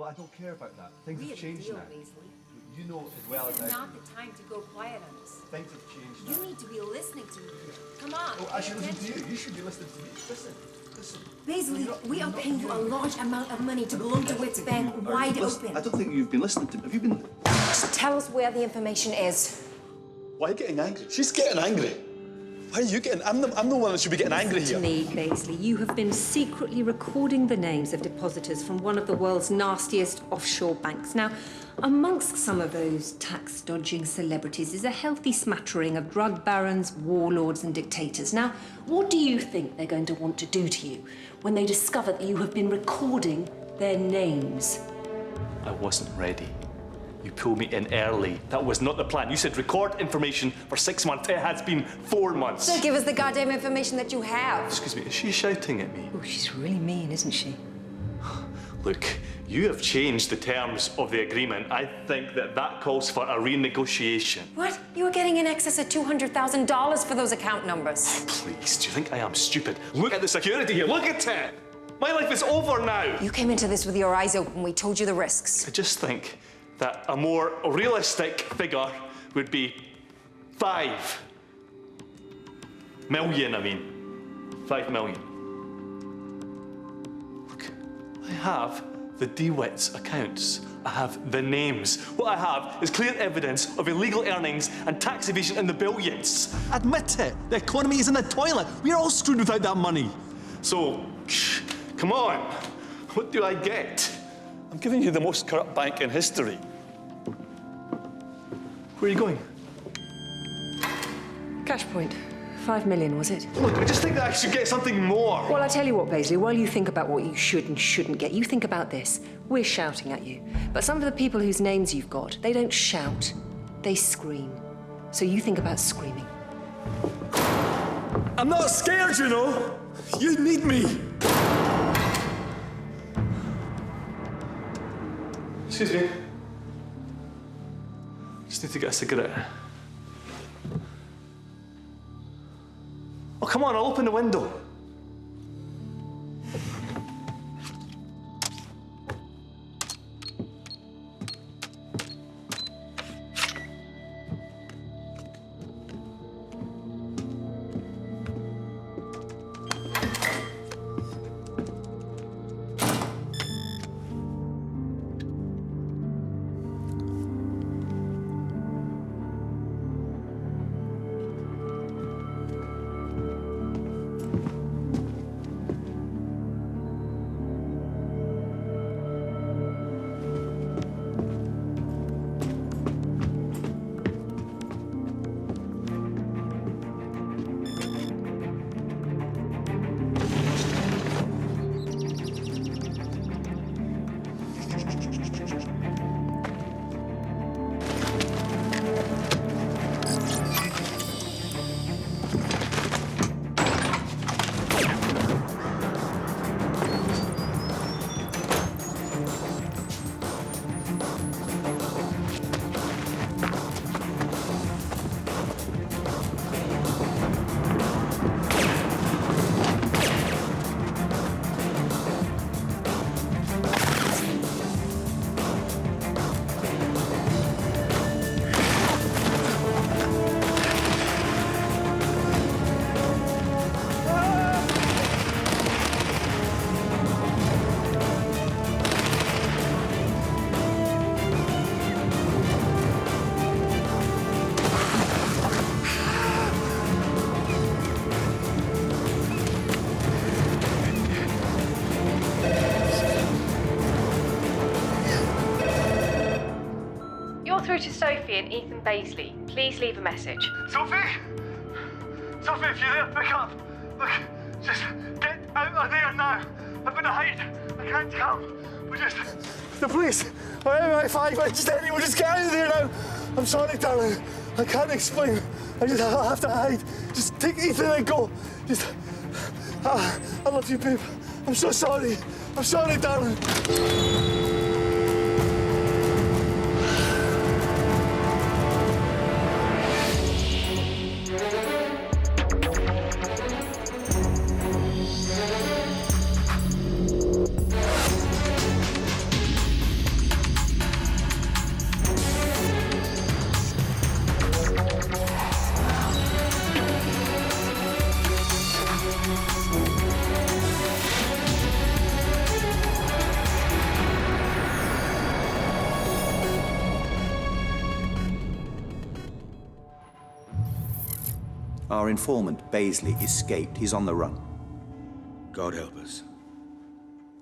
Well, I don't care about that. Things have changed now. Weasley. You know as well as I do. It's not the time to go quiet on us. Things have changed now. You need to be listening to me here. Come on. Oh, I should listen to you. You should be listening to me. Listen. Paisley, we are paying you a large amount of money to blow DeWits Bank wide open. I don't think you've been listening to me. Have you been? Just tell us where the information is. Why are you getting angry? She's getting angry. Why are you getting... I'm the one that should be getting angry here. To me, Paisley, you have been secretly recording the names of depositors from one of the world's nastiest offshore banks. Now, amongst some of those tax-dodging celebrities is a healthy smattering of drug barons, warlords and dictators. Now, what do you think they're going to want to do to you when they discover that you have been recording their names? I wasn't ready. You pulled me in early. That was not the plan. You said record information for 6 months. It has been 4 months. So give us the goddamn information that you have. Excuse me, is she shouting at me? Oh, she's really mean, isn't she? Look, you have changed the terms of the agreement. I think that calls for a renegotiation. What? You were getting in excess of $200,000 for those account numbers. Please, do you think I am stupid? Look at the security here. Look at it. My life is over now. You came into this with your eyes open. We told you the risks. I just think that a more realistic figure would be 5 million, 5 million. Look, I have the DeWits accounts. I have the names. What I have is clear evidence of illegal earnings and tax evasion in the billions. Admit it. The economy is in the toilet. We're all screwed without that money. So, come on. What do I get? I'm giving you the most corrupt bank in history. Where are you going? Cash point. 5 million, was it? Look, I just think that I should get something more. Well, I tell you what, Paisley, while you think about what you should and shouldn't get, you think about this. We're shouting at you. But some of the people whose names you've got, they don't shout, they scream. So you think about screaming. I'm not scared, you know. You need me. Excuse me. Just need to get a cigarette. Oh, come on, I'll open the window. Through to Sophie and Ethan Paisley. Please leave a message. Sophie? Sophie, if you're there, pick up. Look, just get out of there now. I'm gonna hide. I can't come. We just... The police. Or MI5. Just anyone, just get out of there now. I'm sorry, darling. I can't explain. I have to hide. Just take Ethan and go. Just... I love you, babe. I'm so sorry. I'm sorry, darling. Our informant, Baisley, escaped. He's on the run. God help us.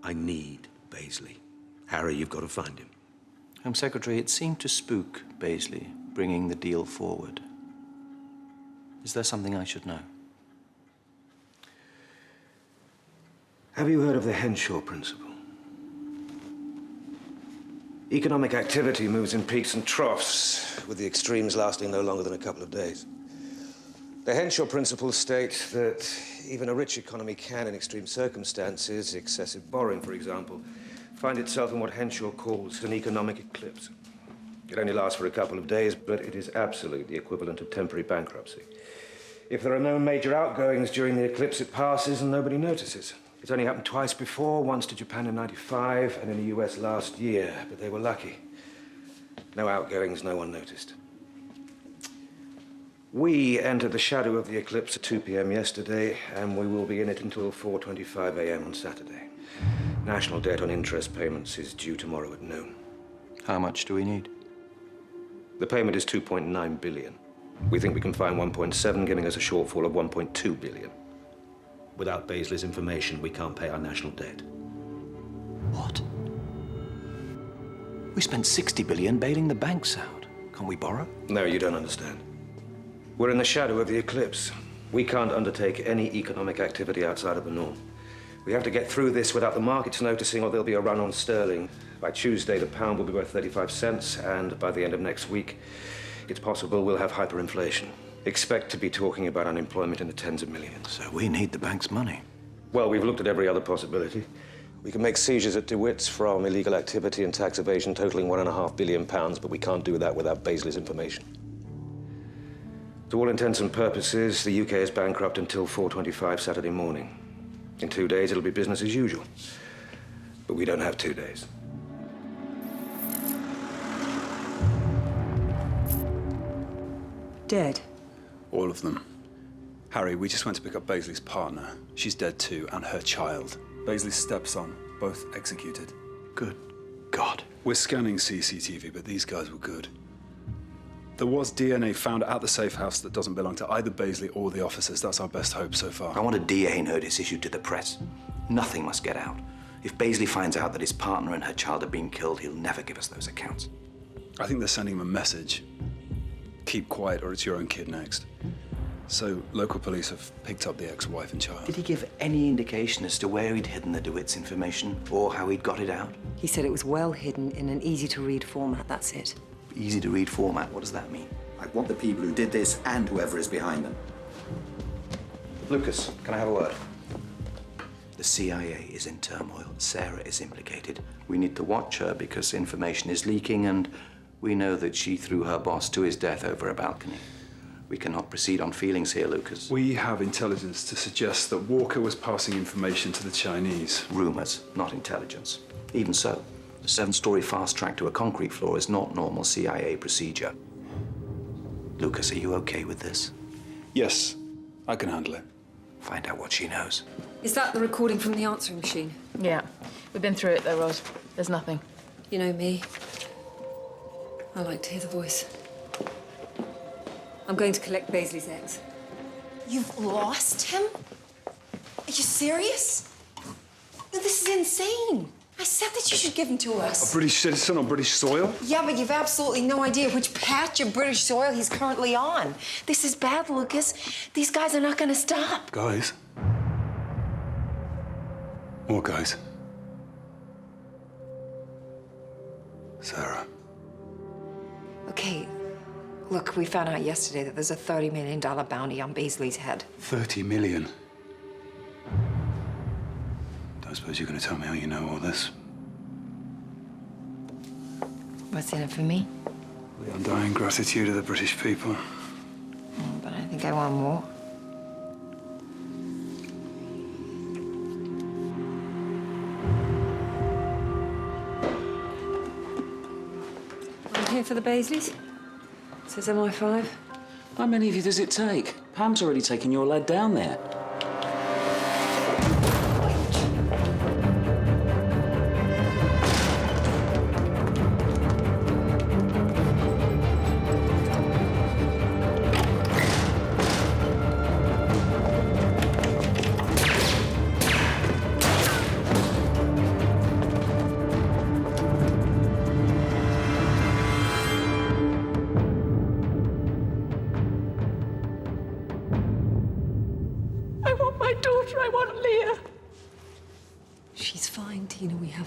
I need Baisley. Harry, you've got to find him. Home Secretary, it seemed to spook Baisley, bringing the deal forward. Is there something I should know? Have you heard of the Henshaw principle? Economic activity moves in peaks and troughs, with the extremes lasting no longer than a couple of days. The Henshaw principle states that even a rich economy can, in extreme circumstances, excessive borrowing, for example, find itself in what Henshaw calls an economic eclipse. It only lasts for a couple of days, but it is absolutely equivalent of temporary bankruptcy. If there are no major outgoings during the eclipse, it passes and nobody notices. It's only happened twice before, once to Japan in '95 and in the US last year, but they were lucky. No outgoings, no one noticed. We entered the shadow of the eclipse at 2 p.m. yesterday, and we will be in it until 4:25 a.m. on Saturday. National debt on interest payments is due tomorrow at noon. How much do we need? The payment is 2.9 billion. We think we can find 1.7, giving us a shortfall of 1.2 billion. Without Baisley's information, we can't pay our national debt. What? We spent 60 billion bailing the banks out. Can't we borrow? No, you don't understand. We're in the shadow of the eclipse. We can't undertake any economic activity outside of the norm. We have to get through this without the markets noticing, or there'll be a run on sterling. By Tuesday, the pound will be worth 35 cents, and by the end of next week, it's possible we'll have hyperinflation. Expect to be talking about unemployment in the tens of millions. So we need the bank's money. Well, we've looked at every other possibility. We can make seizures at DeWits from illegal activity and tax evasion totaling £1.5 billion, but we can't do that without Baisley's information. To all intents and purposes, the UK is bankrupt until 4:25 Saturday morning. In 2 days, it'll be business as usual. But we don't have 2 days. Dead? All of them. Harry, we just went to pick up Baisley's partner. She's dead too, and her child. Baisley's stepson, both executed. Good God. We're scanning CCTV, but these guys were good. There was DNA found at the safe house that doesn't belong to either Baisley or the officers. That's our best hope so far. I want a DA notice issued to the press. Nothing must get out. If Baisley finds out that his partner and her child have been killed, he'll never give us those accounts. I think they're sending him a message. Keep quiet or it's your own kid next. So local police have picked up the ex-wife and child. Did he give any indication as to where he'd hidden the DeWits information or how he'd got it out? He said it was well hidden in an easy-to-read format, that's it. Easy to read format, what does that mean? I want the people who did this and whoever is behind them. Lucas, can I have a word? The CIA is in turmoil. Sarah is implicated. We need to watch her because information is leaking and we know that she threw her boss to his death over a balcony. We cannot proceed on feelings here, Lucas. We have intelligence to suggest that Walker was passing information to the Chinese. Rumors, not intelligence. Even so, a 7-story fast track to a concrete floor is not normal CIA procedure. Lucas, are you okay with this? Yes, I can handle it. Find out what she knows. Is that the recording from the answering machine? Yeah. We've been through it, though, Rose. There's nothing. You know me. I like to hear the voice. I'm going to collect Baisley's ex. You've lost him? Are you serious? No, this is insane. I said that you should give him to us. A British citizen on British soil? Yeah, but you've absolutely no idea which patch of British soil he's currently on. This is bad, Lucas. These guys are not gonna stop. Guys? More guys? Sarah. Okay, look, we found out yesterday that there's a $30 million bounty on Baisley's head. 30 million. Don't suppose you're going to tell me how you know all this? What's in it for me? The undying gratitude of the British people. But I think I want more. I'm here for the Baisleys. Says MI5. How many of you does it take? Pam's already taken your lad down there.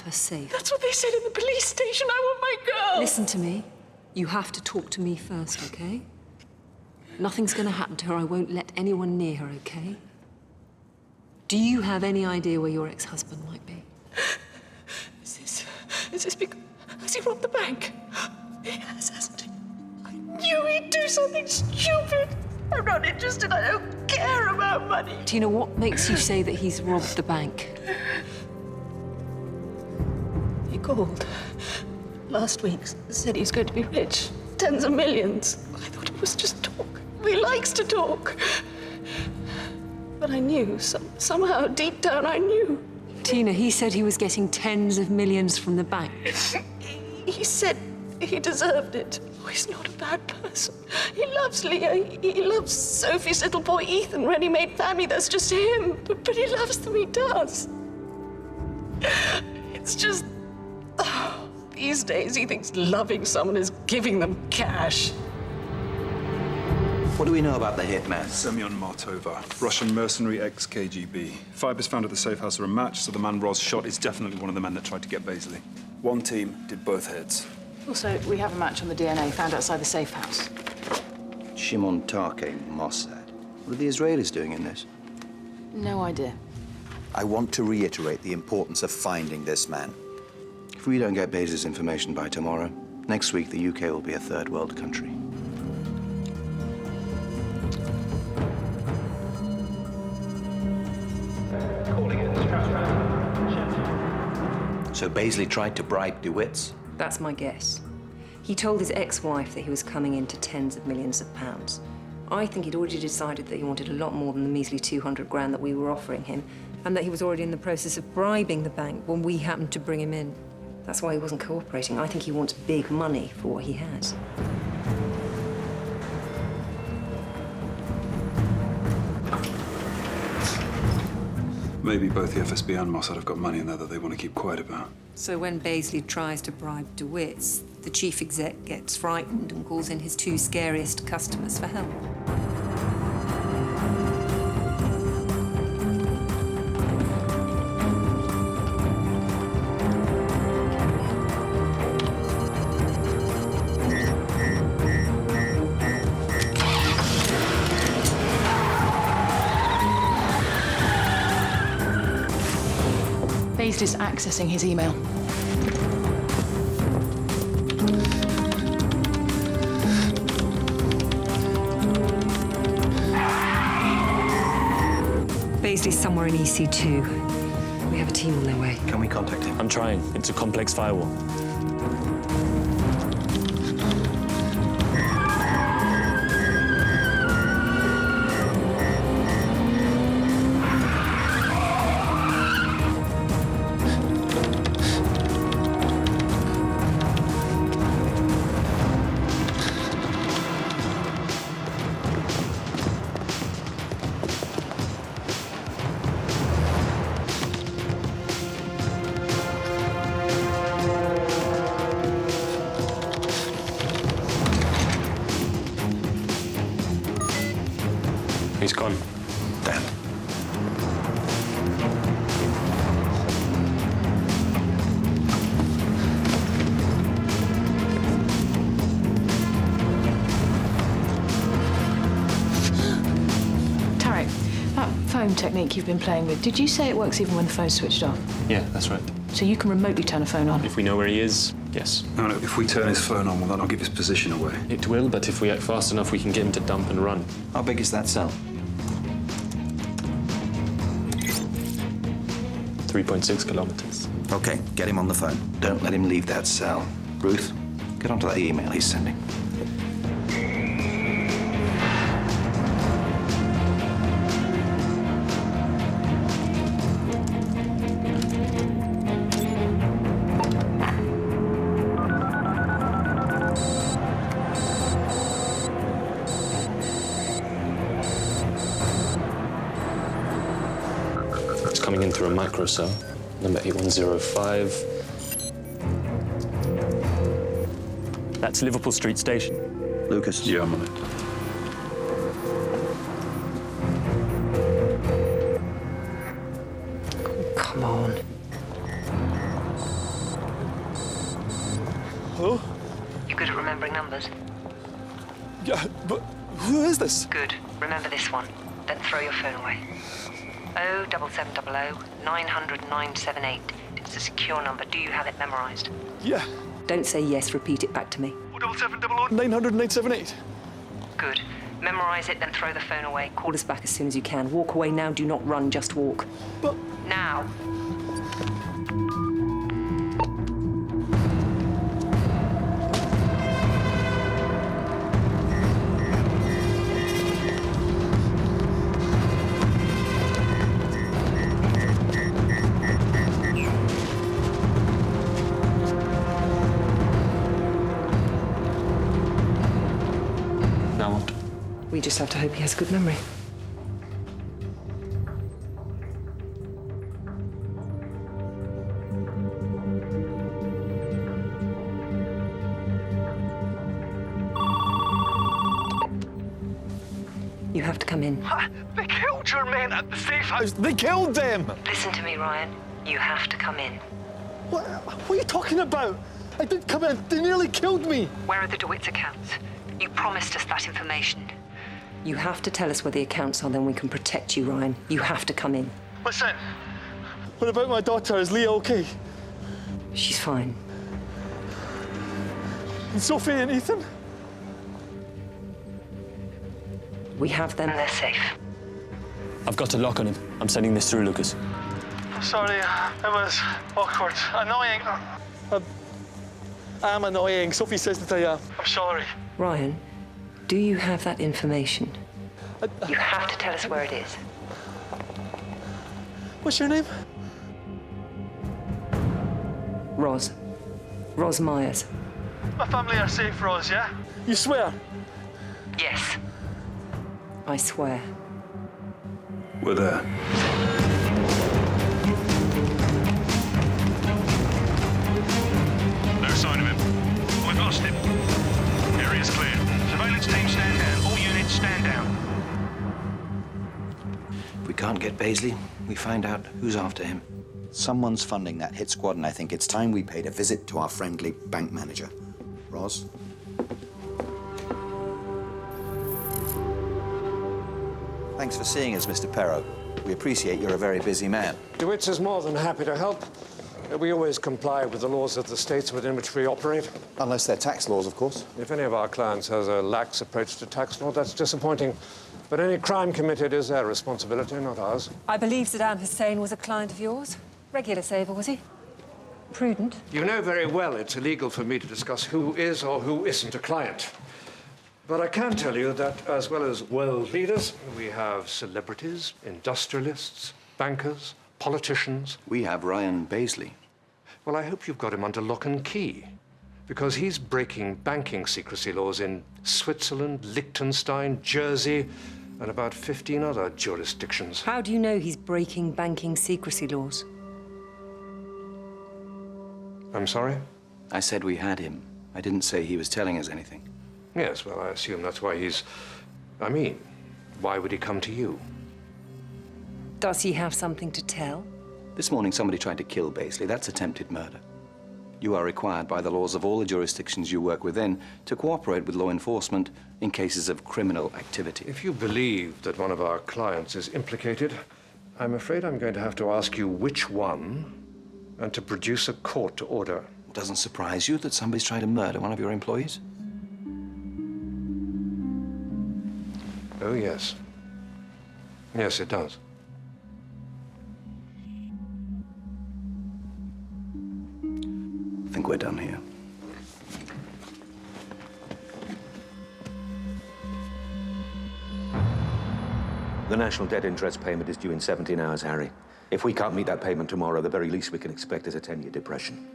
her safe. That's what they said in the police station. I want my girl. Listen to me. You have to talk to me first, okay? Nothing's gonna happen to her. I won't let anyone near her, okay? Do you have any idea where your ex-husband might be? Is this because... Has he robbed the bank? He has, hasn't he? I knew he'd do something stupid. I'm not interested. I don't care about money. Tina, what makes you say that he's robbed the bank? He called last week, said he's going to be rich. Tens of millions. I thought it was just talk. He likes to talk. But I knew, somehow, deep down, I knew. Tina, he said he was getting tens of millions from the bank. He said he deserved it. Oh, he's not a bad person. He loves Leah. He loves Sophie's little boy, Ethan, ready-made family. That's just him. But he loves them, he does. It's just... Oh, these days, he thinks loving someone is giving them cash. What do we know about the hitman? Semyon Martova, Russian mercenary ex-KGB. Fibers found at the safe house are a match, so the man Roz shot is definitely one of the men that tried to get Baisley. One team did both heads. Also, we have a match on the DNA found outside the safe house. Shimon Tarke, Mossad. What are the Israelis doing in this? No idea. I want to reiterate the importance of finding this man. If we don't get Baisley's information by tomorrow, next week the UK will be a third world country. So Baisley tried to bribe DeWits? That's my guess. He told his ex-wife that he was coming into tens of millions of pounds. I think he'd already decided that he wanted a lot more than the measly 200 grand that we were offering him, and that he was already in the process of bribing the bank when we happened to bring him in. That's why he wasn't cooperating. I think he wants big money for what he has. Maybe both the FSB and Mossad have got money in there that they want to keep quiet about. So when Baisley tries to bribe DeWits, the chief exec gets frightened and calls in his two scariest customers for help. Baisley's accessing his email. Baisley's somewhere in EC2. We have a team on their way. Can we contact him? I'm trying. It's a complex firewall. He's gone. Damn. Tarek, that phone technique you've been playing with, did you say it works even when the phone's switched off? Yeah, that's right. So you can remotely turn a phone on? If we know where he is, yes. No, if we turn his phone on, will that not give his position away? It will, but if we act fast enough, we can get him to dump and run. How big is that cell? 3.6 kilometers. Okay, get him on the phone. Don't let him leave that cell. Ruth, get onto that email he's sending. Coming in through a macro cell, number 8105. That's Liverpool Street Station. Lucas? Yeah, I'm on it. Come on. Hello? You good at remembering numbers? Yeah, but who is this? Good. Remember this one. Then throw your phone away. 07700 900 978. It's a secure number. Do you have it memorized? Yeah. Don't say yes, repeat it back to me. 07700 900 978. Good. Memorize it, then throw the phone away. Call us back as soon as you can. Walk away now, do not run, just walk. But... Now. Now what? We just have to hope he has a good memory. You have to come in. They killed your men at the safe house. They killed them. Listen to me, Ryan. You have to come in. What are you talking about? I did come in. They nearly killed me. Where are the DeWits accounts? You promised us that information. You have to tell us where the accounts are, then we can protect you, Ryan. You have to come in. Listen. What about my daughter? Is Leah okay? She's fine. And Sophie and Ethan? We have them. They're safe. I've got a lock on him. I'm sending this through, Lucas. Sorry, it was awkward. Annoying. I'm annoying. Sophie says that I am. I'm sorry. Ryan, do you have that information? You have to tell us where it is. What's your name? Roz. Roz Myers. My family are safe, Roz, yeah? You swear? Yes. I swear. We're there. No sign of him. We've lost him. Area's clear. Surveillance team stand down. All units stand down. If we can't get Paisley, we find out who's after him. Someone's funding that hit squad, and I think it's time we paid a visit to our friendly bank manager. Roz? Thanks for seeing us, Mr. Perro. We appreciate you're a very busy man. DeWits is more than happy to help. We always comply with the laws of the states within which we operate. Unless they're tax laws, of course. If any of our clients has a lax approach to tax law, that's disappointing. But any crime committed is their responsibility, not ours. I believe Saddam Hussein was a client of yours. Regular saver, was he? Prudent. You know very well it's illegal for me to discuss who is or who isn't a client. But I can tell you that, as well as world leaders, we have celebrities, industrialists, bankers, politicians. We have Ryan Paisley. Well, I hope you've got him under lock and key, because he's breaking banking secrecy laws in Switzerland, Liechtenstein, Jersey, and about 15 other jurisdictions. How do you know he's breaking banking secrecy laws? I'm sorry? I said we had him. I didn't say he was telling us anything. Yes, well, I assume that's why he's... I mean, why would he come to you? Does he have something to tell? This morning, somebody tried to kill Paisley. That's attempted murder. You are required by the laws of all the jurisdictions you work within to cooperate with law enforcement in cases of criminal activity. If you believe that one of our clients is implicated, I'm afraid I'm going to have to ask you which one and to produce a court order. It doesn't surprise you that somebody's trying to murder one of your employees? Oh, yes. Yes, it does. I think we're done here. The national debt interest payment is due in 17 hours, Harry. If we can't meet that payment tomorrow, the very least we can expect is a 10-year depression.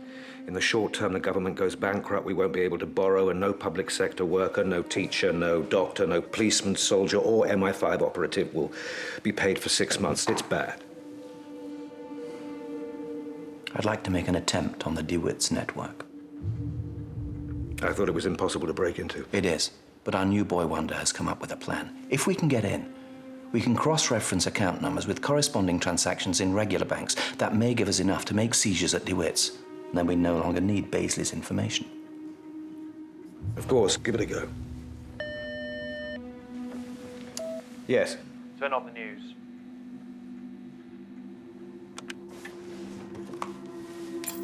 In the short term, the government goes bankrupt, we won't be able to borrow, and no public sector worker, no teacher, no doctor, no policeman, soldier, or MI5 operative will be paid for 6 months. It's bad. I'd like to make an attempt on the DeWits network. I thought it was impossible to break into. It is, but our new boy wonder has come up with a plan. If we can get in, we can cross-reference account numbers with corresponding transactions in regular banks. That may give us enough to make seizures at DeWits. And then we no longer need Paisley's information. Of course, give it a go. Yes. Turn off the news.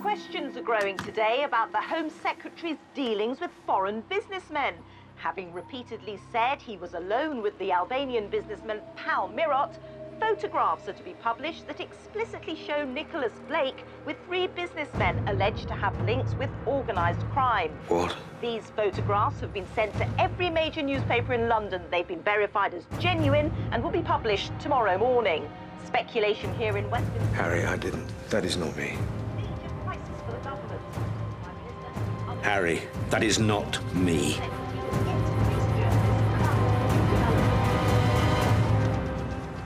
Questions are growing today about the Home Secretary's dealings with foreign businessmen. Having repeatedly said he was alone with the Albanian businessman Pal Mirot, photographs are to be published that explicitly show Nicholas Blake with 3 businessmen alleged to have links with organised crime. What? These photographs have been sent to every major newspaper in London. They've been verified as genuine and will be published tomorrow morning. Speculation here in Westminster. Harry, I didn't. That is not me. Harry, that is not me.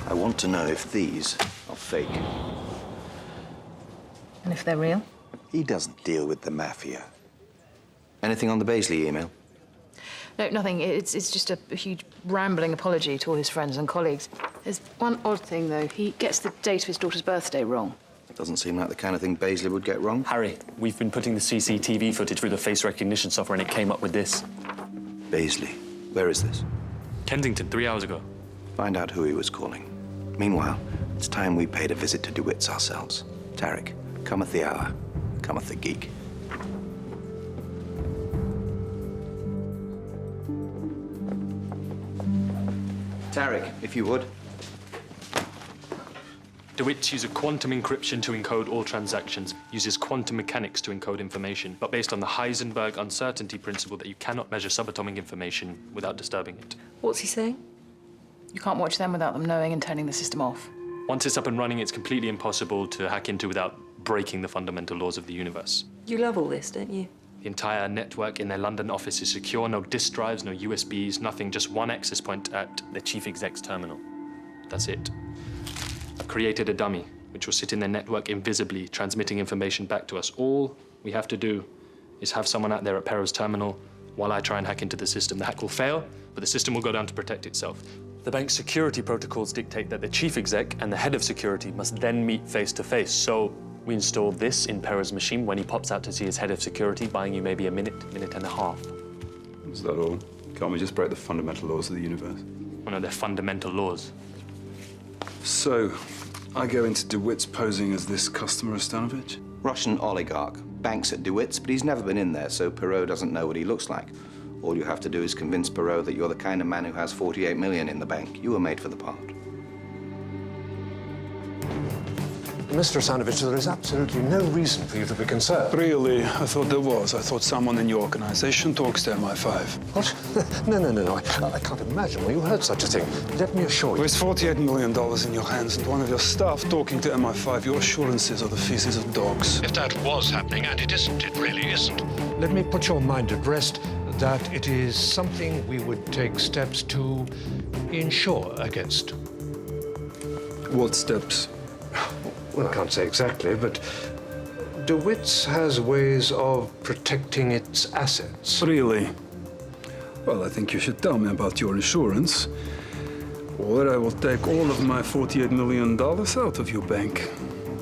I want to know if these are fake. And if they're real? He doesn't deal with the mafia. Anything on the Baisley email? No, nothing. It's just a huge rambling apology to all his friends and colleagues. There's one odd thing, though. He gets the date of his daughter's birthday wrong. Doesn't seem like the kind of thing Baisley would get wrong. Harry, we've been putting the CCTV footage through the face recognition software and it came up with this. Baisley, where is this? Kensington, 3 hours ago. Find out who he was calling. Meanwhile, it's time we paid a visit to DeWits ourselves. Tarek, cometh the hour, cometh the geek. Tarek, if you would. DeWits uses quantum encryption to encode all transactions, uses quantum mechanics to encode information, but based on the Heisenberg uncertainty principle that you cannot measure subatomic information without disturbing it. What's he saying? You can't watch them without them knowing and turning the system off. Once it's up and running, it's completely impossible to hack into without breaking the fundamental laws of the universe. You love all this, don't you? The entire network in their London office is secure, no disk drives, no USBs, nothing, just one access point at the chief exec's terminal. That's it. I've created a dummy, which will sit in their network invisibly, transmitting information back to us. All we have to do is have someone out there at Perro's terminal while I try and hack into the system. The hack will fail, but the system will go down to protect itself. The bank's security protocols dictate that the chief exec and the head of security must then meet face to face. So we installed this in Perro's machine when he pops out to see his head of security, buying you maybe a minute and a half. Is that all? Can't we just break the fundamental laws of the universe? Well, no, they're fundamental laws. So, I go into DeWits posing as this customer of Stanovich? Russian oligarch. Banks at DeWits, but he's never been in there, so Perot doesn't know what he looks like. All you have to do is convince Perot that you're the kind of man who has 48 million in the bank. You were made for the part. Mr. Stanovich, there is absolutely no reason for you to be concerned. Really? I thought there was. I thought someone in your organization talks to MI5. What? No. I can't imagine why you heard such a thing. Let me assure you. With $48 million in your hands and one of your staff talking to MI5, your assurances are the feces of dogs. If that was happening, and it isn't, it really isn't. Let me put your mind at rest that it is something we would take steps to insure against. What steps? Well, I can't say exactly, but DeWits has ways of protecting its assets. Really? Well, I think you should tell me about your insurance, or I will take all of my $48 million out of your bank.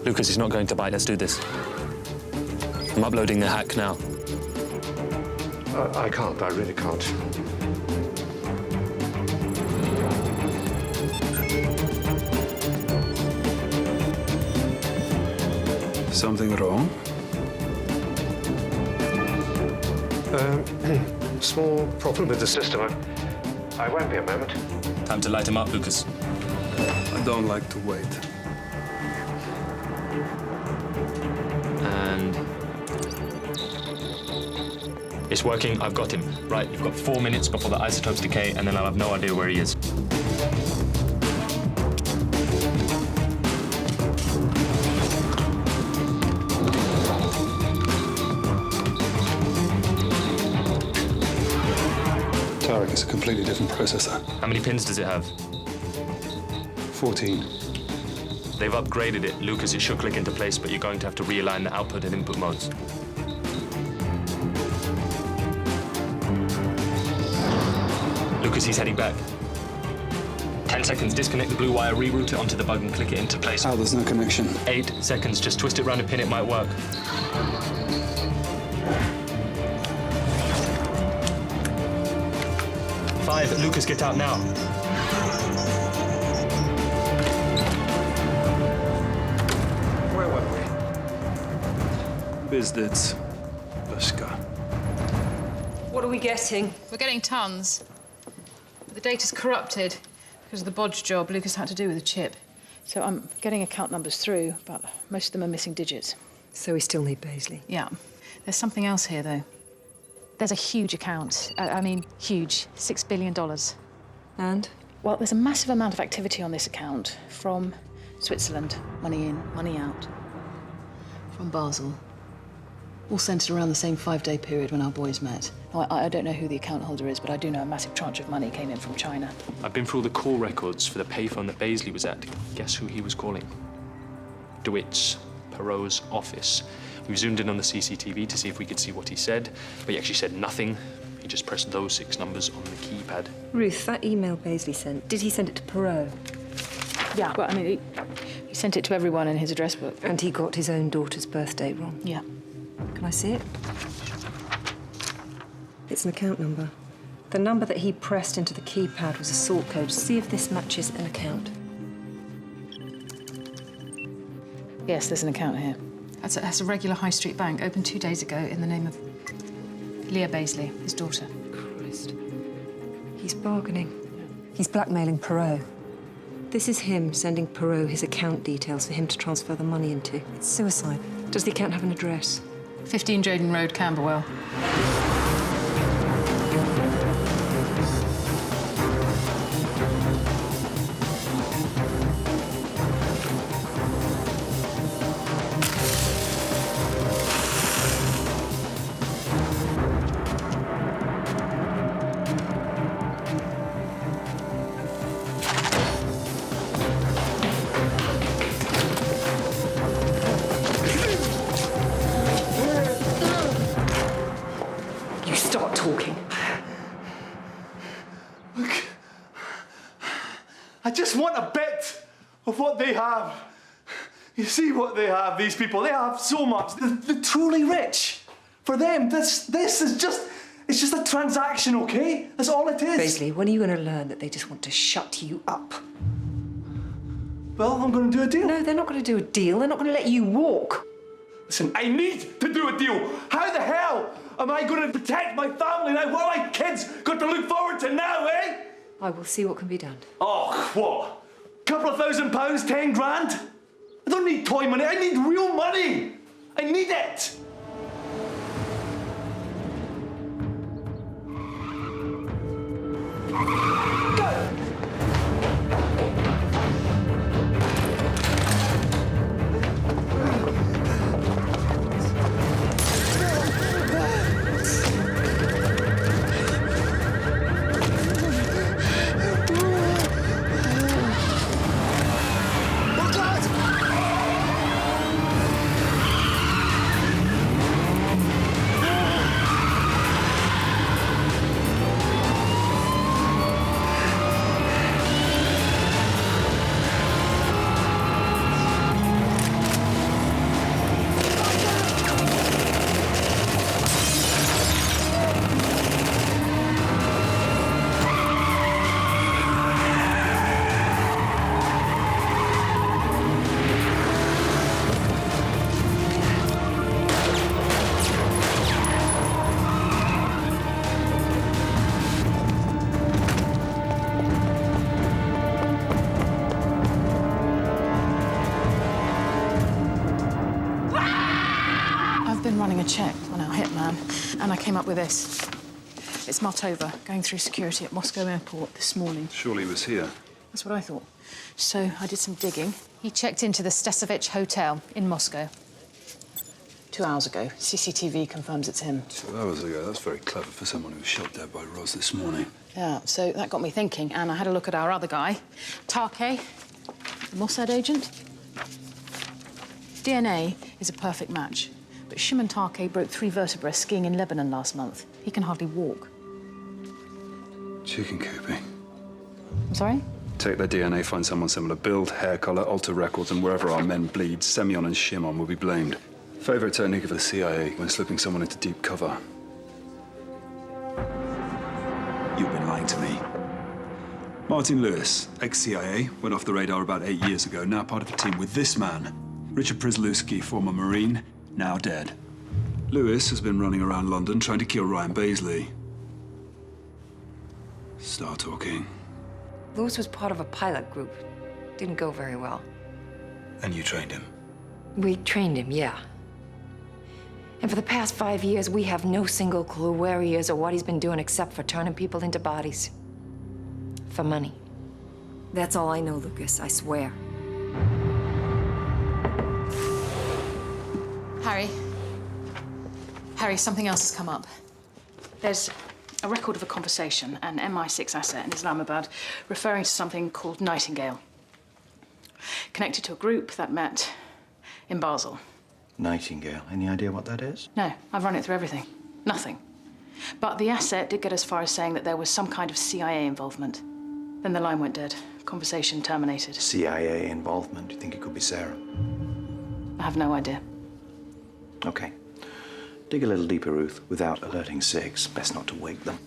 Lucas is not going to bite. Let's do this. I'm uploading the hack now. I can't. I really can't. Something wrong? Small problem with the system. I won't be a moment. Time to light him up, Lucas. I don't like to wait. And it's working. I've got him. Right, you've got 4 minutes before the isotopes decay, and then I'll have no idea where he is. Tarek is a completely different processor. How many pins does it have? 14. They've upgraded it. Lucas, it should click into place, but you're going to have to realign the output and input modes. Lucas, he's heading back. 10 seconds, disconnect the blue wire, reroute it onto the bug and click it into place. Oh, there's no connection. 8 seconds, just twist it around and pin, it might work. said, Lucas, get out now. Where were we? Bizdits. Bushka. What are we getting? We're getting tons. But the data's corrupted because of the bodge job Lucas had to do with the chip. So I'm getting account numbers through, but most of them are missing digits. So we still need Baisley. Yeah. There's something else here, though. There's a huge account. I mean, huge. $6 billion. And? Well, there's a massive amount of activity on this account from Switzerland. Money in, money out. From Basel. All centred around the same 5-day period when our boys met. Now, I don't know who the account holder is, but I do know a massive tranche of money came in from China. I've been through all the call records for the payphone that Baisley was at. Guess who he was calling? DeWits, Perot's office. We zoomed in on the CCTV to see if we could see what he said, but he actually said nothing. He just pressed those 6 numbers on the keypad. Ruth, that email Baisley sent, did he send it to Perot? Yeah, well, I mean, he sent it to everyone in his address book. And he got his own daughter's birth date wrong? Yeah. Can I see it? It's an account number. The number that he pressed into the keypad was a sort code. See if this matches an account. Yes, there's an account here. That's a regular high street bank, opened 2 days ago in the name of Leah Baisley, his daughter. Christ. He's bargaining. He's blackmailing Perot. This is him sending Perot his account details for him to transfer the money into. It's suicide. Does the account have an address? 15 Drayden Road, Camberwell. I just want a bit of what they have. You see what they have, these people. They have so much. They're truly rich. For them, this is just, it's just a transaction, okay? That's all it is. Baisley, when are you going to learn that they just want to shut you up? Well, I'm going to do a deal. No, they're not going to do a deal. They're not going to let you walk. Listen, I need to do a deal. How the hell am I going to protect my family now? What have my kids got to look forward to now, eh? I will see what can be done. Oh, what? Couple of £1,000, 10 grand? I don't need toy money, I need real money! I need it! Check on our hitman, and I came up with this. It's Martova, going through security at Moscow airport this morning. Surely he was here. That's what I thought. So I did some digging. He checked into the S08 hotel in Moscow 2 hours ago. CCTV confirms it's him. 2 hours ago? That's very clever for someone who was shot dead by Roz this morning. Yeah, so that got me thinking, and I had a look at our other guy, Tarke, the Mossad agent. DNA is a perfect match. But Shimon Tarke broke 3 vertebrae skiing in Lebanon last month. He can hardly walk. Chicken cooping. I'm sorry? Take their DNA, find someone similar, build, hair colour, alter records, and wherever our men bleed, Semyon and Shimon will be blamed. Favourite technique of the CIA when slipping someone into deep cover. You've been lying to me. Martin Lewis, ex-CIA, went off the radar about 8 years ago, now part of a team with this man. Richard Przlewski, former Marine, now dead. Lewis has been running around London trying to kill Ryan Baisley. Start talking. Lewis was part of a pilot group. Didn't go very well. And you trained him? We trained him, yeah. And for the past 5 years, we have no single clue where he is or what he's been doing except for turning people into bodies. For money. That's all I know, Lucas, I swear. Harry, something else has come up. There's a record of a conversation, an MI6 asset in Islamabad, referring to something called Nightingale. Connected to a group that met in Basel. Nightingale. Any idea what that is? No, I've run it through everything. Nothing. But the asset did get as far as saying that there was some kind of CIA involvement. Then the line went dead. Conversation terminated. CIA involvement? You think it could be Sarah? I have no idea. Okay. Dig a little deeper, Ruth, without alerting SIGs. Best not to wake them.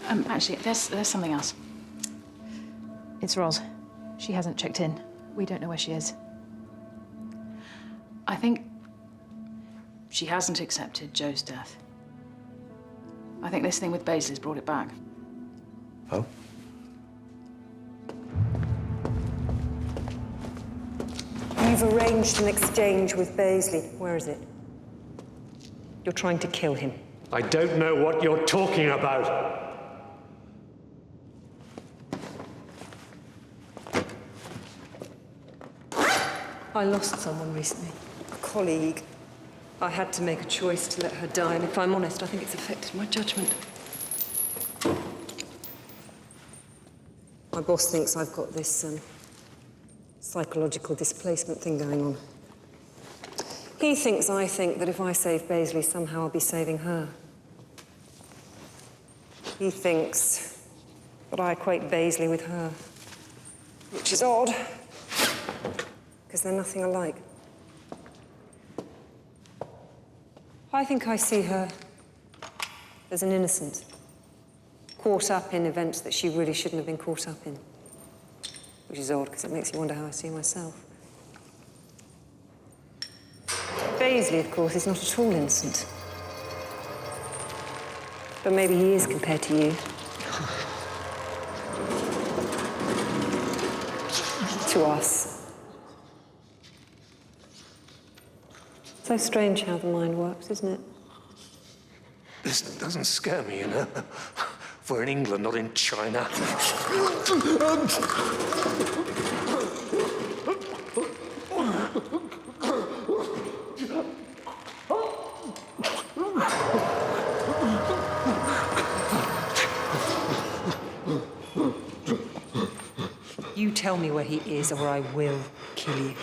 Actually, there's something else. It's Roz. She hasn't checked in. We don't know where she is. I think she hasn't accepted Joe's death. I think this thing with Baisley's brought it back. Oh? You've arranged an exchange with Baisley. Where is it? You're trying to kill him. I don't know what you're talking about. I lost someone recently, a colleague. I had to make a choice to let her die, and if I'm honest, I think it's affected my judgment. My boss thinks I've got this psychological displacement thing going on. He thinks I think that if I save Baisley, somehow I'll be saving her. He thinks that I equate Baisley with her, which is odd, because they're nothing alike. I think I see her as an innocent, caught up in events that she really shouldn't have been caught up in. Which is odd, because it makes you wonder how I see myself. Baisley, of course, is not at all innocent. But maybe he is compared to you. To us. So strange how the mind works, isn't it? This doesn't scare me, you know. We're in England, not in China. You tell me where he is, or I will kill you.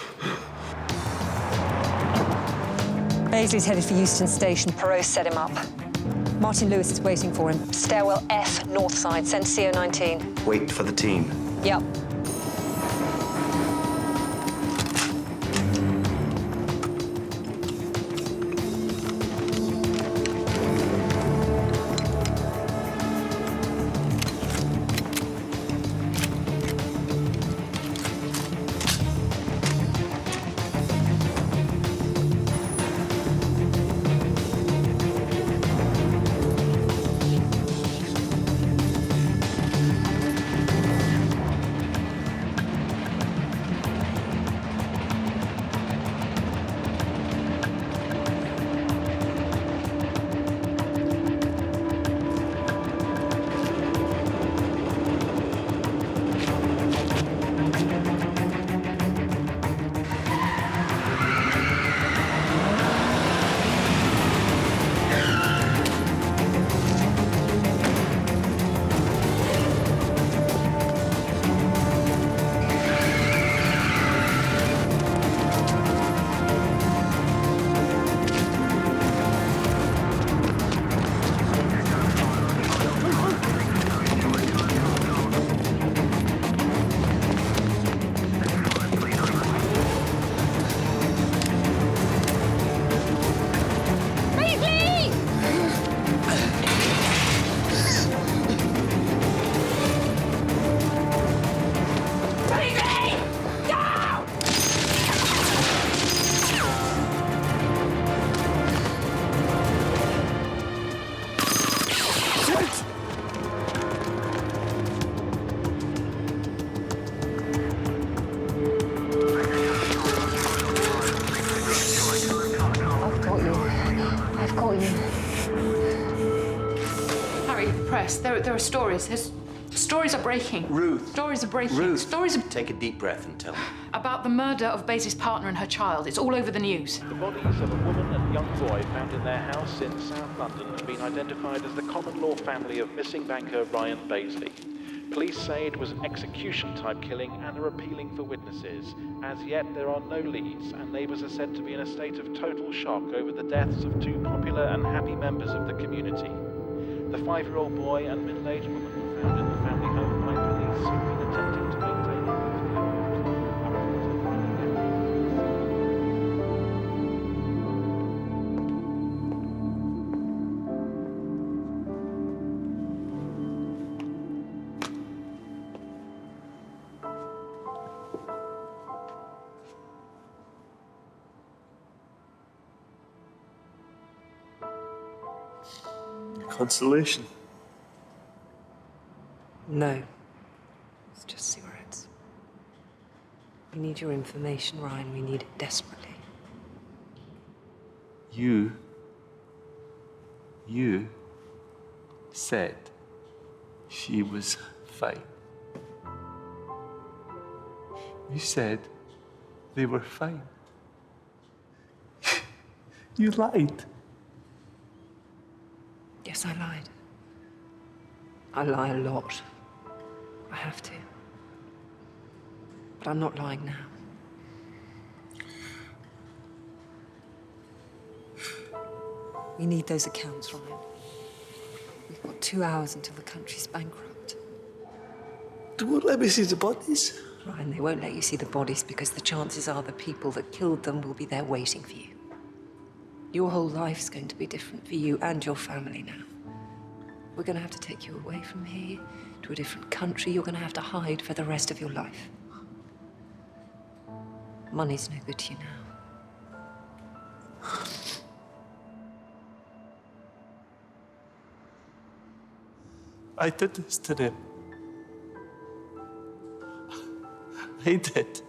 Baisley's headed for Euston Station. Perot set him up. Martin Lewis is waiting for him. Stairwell F, north side. Send CO19. Wait for the team. Yep. got you. Harry, press. There are stories. Stories are breaking. Ruth. Stories are breaking. Ruth. Stories are... Take a deep breath and tell me. About the murder of Basil's partner and her child. It's all over the news. The bodies of a woman and young boy found in their house in South London have been identified as the common-law family of missing banker Ryan Baisley. Police say it was an execution-type killing and are appealing for witnesses. As yet, there are no leads, and neighbours are said to be in a state of total shock over the deaths of two popular and happy members of the community. The 5-year-old boy and middle-aged woman were found in the family home by police who've been attempting to maintain Consolation. No. It's just cigarettes. We need your information, Ryan. We need it desperately. You said she was fine. You said they were fine. You lied. Yes, I lied. I lie a lot. I have to. But I'm not lying now. We need those accounts, Ryan. We've got 2 hours until the country's bankrupt. They won't let me see the bodies. Ryan, they won't let you see the bodies because the chances are the people that killed them will be there waiting for you. Your whole life's going to be different for you and your family now. We're going to have to take you away from here to a different country. You're going to have to hide for the rest of your life. Money's no good to you now. I did this to them. I did.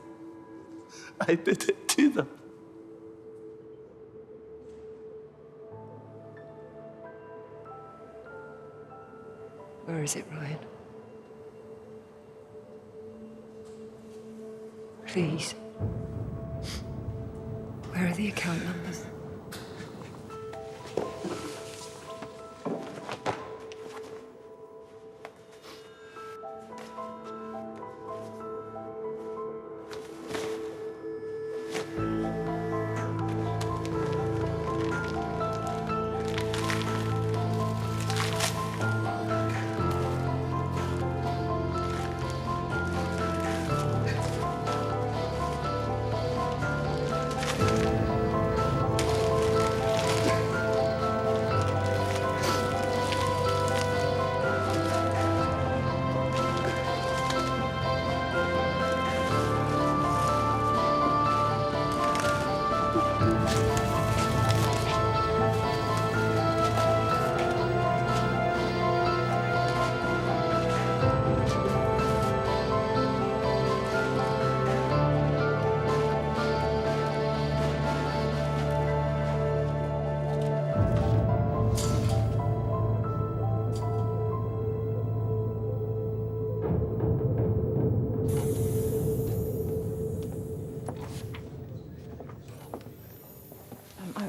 I did it to them. Where is it, Ryan? Please. Where are the account numbers?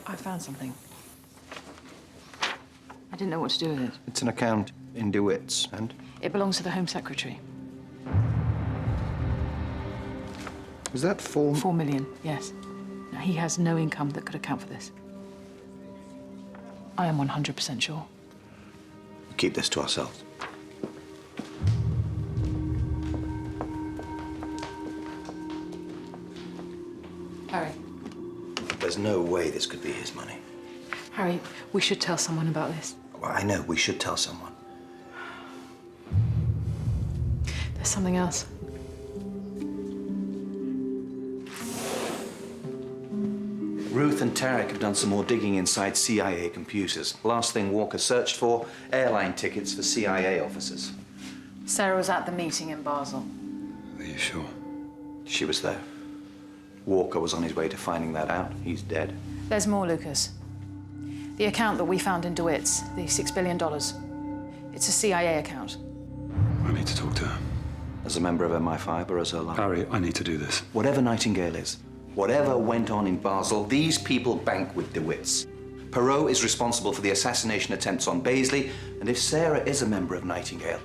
I found something. I didn't know what to do with it. It's an account in DeWits, and? It belongs to the Home Secretary. Is that 4? 4 million, yes. Now, he has no income that could account for this. I am 100% sure. Keep this to ourselves. Harry. There's no way this could be his money. Harry, we should tell someone about this. Well, I know, we should tell someone. There's something else. Ruth and Tarek have done some more digging inside CIA computers. Last thing Walker searched for, airline tickets for CIA officers. Sarah was at the meeting in Basel. Are you sure? She was there. Walker was on his way to finding that out. He's dead. There's more, Lucas. The account that we found in DeWits, the $6 billion. It's a CIA account. I need to talk to her. As a member of MI5 or as her life? Harry, I need to do this. Whatever Nightingale is, whatever went on in Basel, these people bank with DeWits. Perot is responsible for the assassination attempts on Baisley, and if Sarah is a member of Nightingale,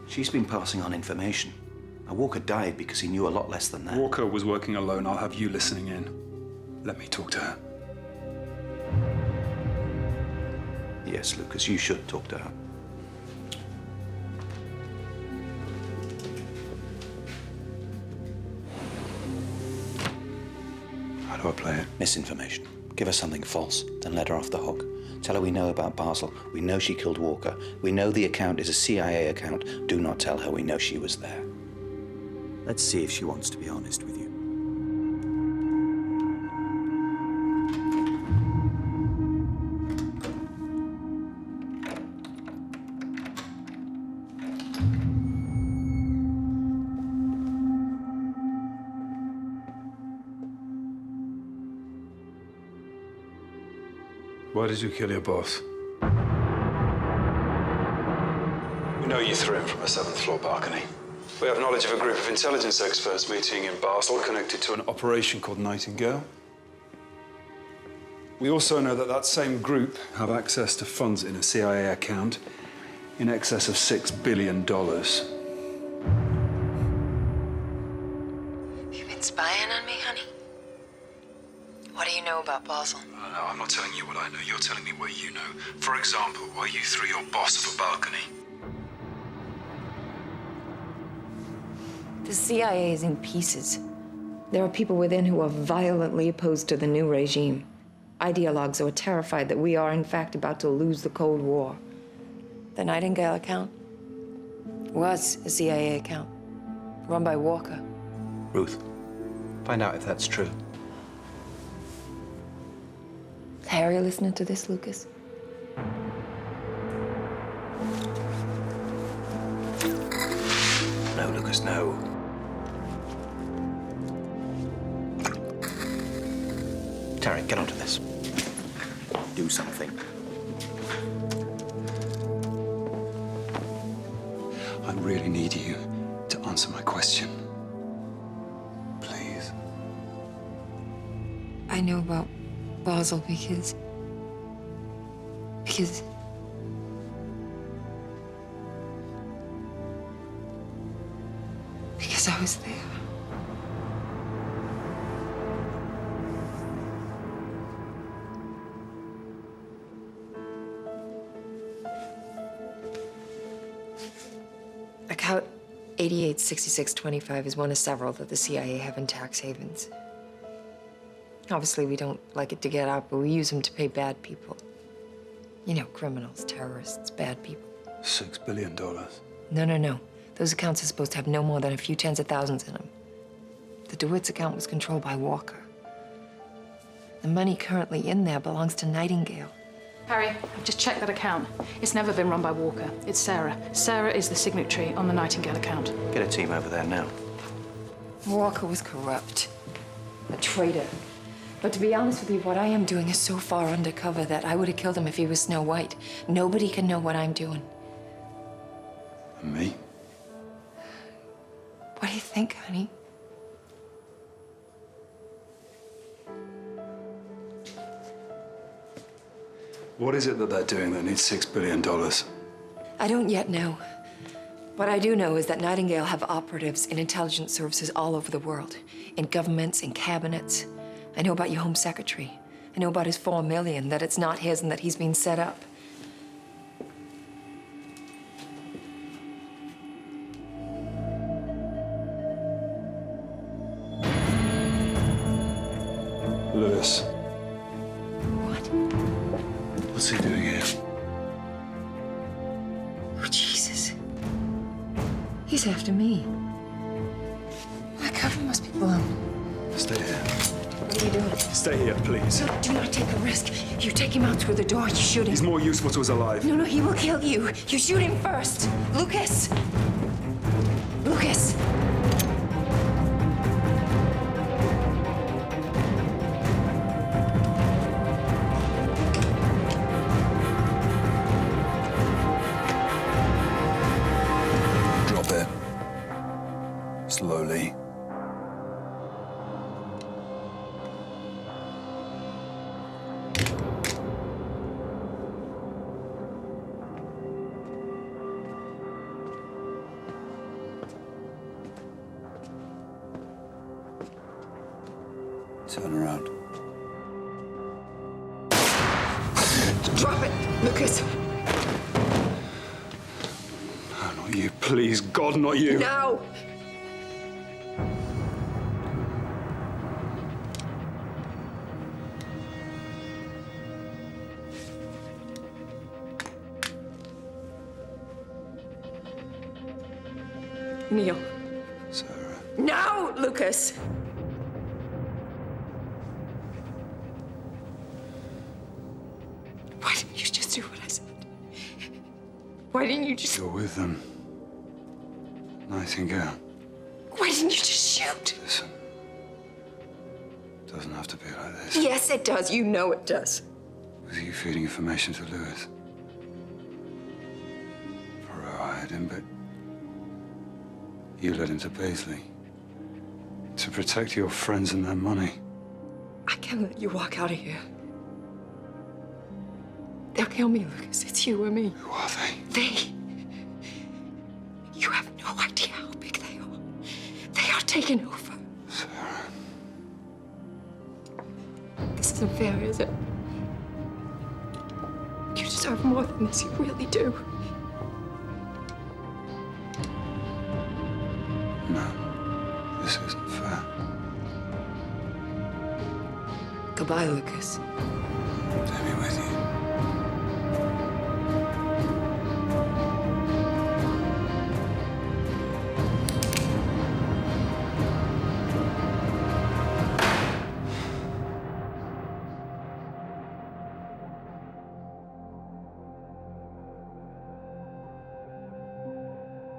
she's been passing on information. Now, Walker died because he knew a lot less than that. Walker was working alone. I'll have you listening in. Let me talk to her. Yes, Lucas, you should talk to her. How do I play it? Misinformation. Give her something false, then let her off the hook. Tell her we know about Basel. We know she killed Walker. We know the account is a CIA account. Do not tell her we know she was there. Let's see if she wants to be honest with you. Why did you kill your boss? We know you threw him from a 7th floor balcony. We have knowledge of a group of intelligence experts meeting in Basel connected to an operation called Nightingale. We also know that that same group have access to funds in a CIA account in excess of $6 billion. You've been spying on me, honey? What do you know about Basel? No, I'm not telling you what I know. You're telling me what you know. For example, why you threw your boss off a balcony. The CIA is in pieces. There are people within who are violently opposed to the new regime. Ideologues who are terrified that we are, in fact, about to lose the Cold War. The Nightingale account was a CIA account, run by Walker. Ruth, find out if that's true. Is Harry listening to this, Lucas? No, Lucas, no. Tarek, get onto this. Do something. I really need you to answer my question. Please. I know about Basel because I was there. Account 886625 is one of several that the CIA have in tax havens. Obviously, we don't like it to get out, but we use them to pay bad people. You know, criminals, terrorists, bad people. $6 billion. No. Those accounts are supposed to have no more than a few tens of thousands in them. The DeWits account was controlled by Walker. The money currently in there belongs to Nightingale. Harry, I've just checked that account. It's never been run by Walker. It's Sarah. Sarah is the signatory on the Nightingale account. Get a team over there now. Walker was corrupt. A traitor. But to be honest with you, what I am doing is so far undercover that I would have killed him if he was Snow White. Nobody can know what I'm doing. And me? What do you think, honey? What is it that they're doing that needs $6 billion? I don't yet know. What I do know is that Nightingale have operatives in intelligence services all over the world. In governments, in cabinets. I know about your Home Secretary. I know about his $4 million, that it's not his and that he's been set up. Lewis. What? What's he doing here? Oh, Jesus. He's after me. My cover must be blown. Stay here. What are you doing? Stay here, please. No, do not take a risk. You take him out through the door, you shoot him. He's more useful to us alive. No, he will kill you. You shoot him first. Lucas! Lucas! Turn around. Drop it, Lucas. No, not you. Please, God, not you. No. Neil. Sarah. No, Lucas. Why didn't you just do what I said? Why didn't you just... You're with them. Nightingale. Why didn't you just shoot? Listen. It doesn't have to be like this. Yes, it does. You know it does. Was you feeding information to Lewis? Poirot hired him, but you led him to Paisley. To protect your friends and their money. I can't let you walk out of here. They'll kill me, Lucas. It's you or me. Who are they? They. You have no idea how big they are. They are taking over. Sarah. This isn't fair, is it? You deserve more than this. You really do. No. This isn't fair. Goodbye, Lucas. Take me with you.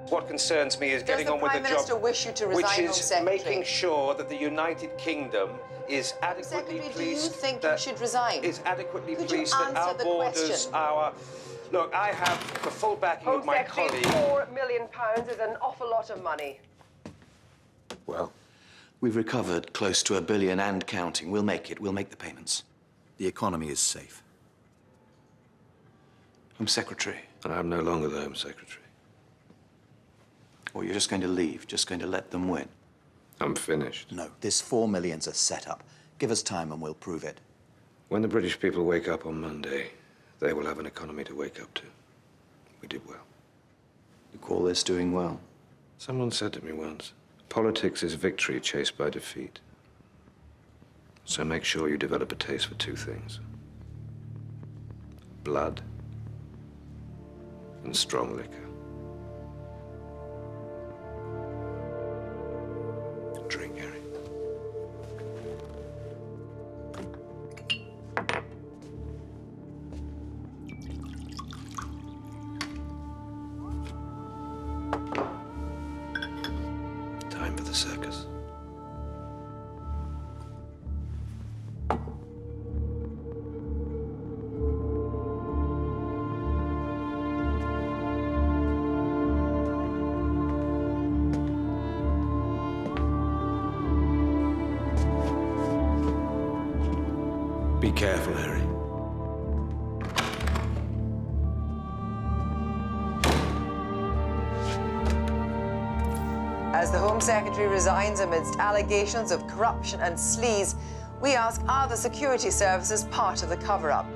What concerns me is getting on with the job, Does the Prime Minister wish you to resign, which Home is Secretary? making sure that the United Kingdom is adequately Secretary, policed. do you think you that should resign? Is adequately Could you policed that answer our the borders, question? our. Look, I have the full backing of my colleague. £4 million is an awful lot of money. Well, we've recovered close to $1 billion and counting. We'll make it. We'll make the payments. The economy is safe. Home Secretary. I'm no longer the Home Secretary. Or you're just going to leave, just going to let them win. I'm finished. No, this $4 million's a setup. Give us time and we'll prove it. When the British people wake up on Monday, they will have an economy to wake up to. We did well. You call this doing well? Someone said to me once, politics is victory chased by defeat. So make sure you develop a taste for two things. Blood and strong liquor. Drink, Harry. Time for the circus. Be careful, Harry. As the Home Secretary resigns amidst allegations of corruption and sleaze, we ask, are the security services part of the cover-up?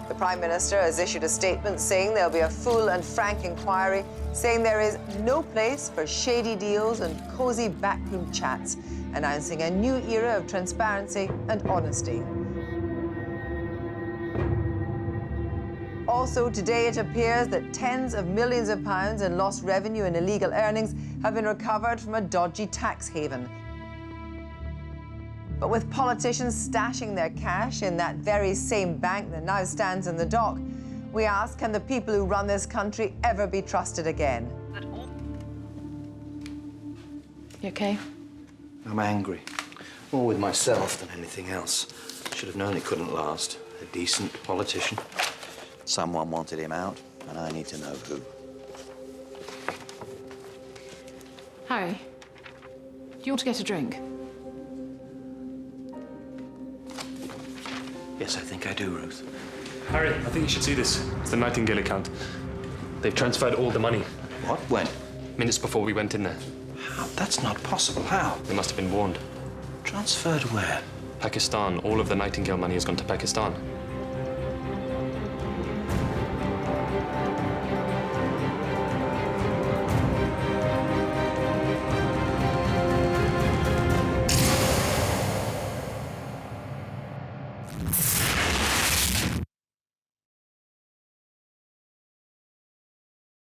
The Prime Minister has issued a statement saying there'll be a full and frank inquiry, saying there is no place for shady deals and cosy backroom chats, announcing a new era of transparency and honesty. Also, today it appears that tens of millions of pounds in lost revenue and illegal earnings have been recovered from a dodgy tax haven. But with politicians stashing their cash in that very same bank that now stands in the dock, we ask, can the people who run this country ever be trusted again? You okay? I'm angry. More with myself than anything else. Should have known it couldn't last. A decent politician. Someone wanted him out, and I need to know who. Harry, do you want to get a drink? Yes, I think I do, Ruth. Harry, I think you should see this. It's the Nightingale account. They've transferred all the money. What? When? Minutes before we went in there. How? That's not possible. How? They must have been warned. Transferred where? Pakistan. All of the Nightingale money has gone to Pakistan.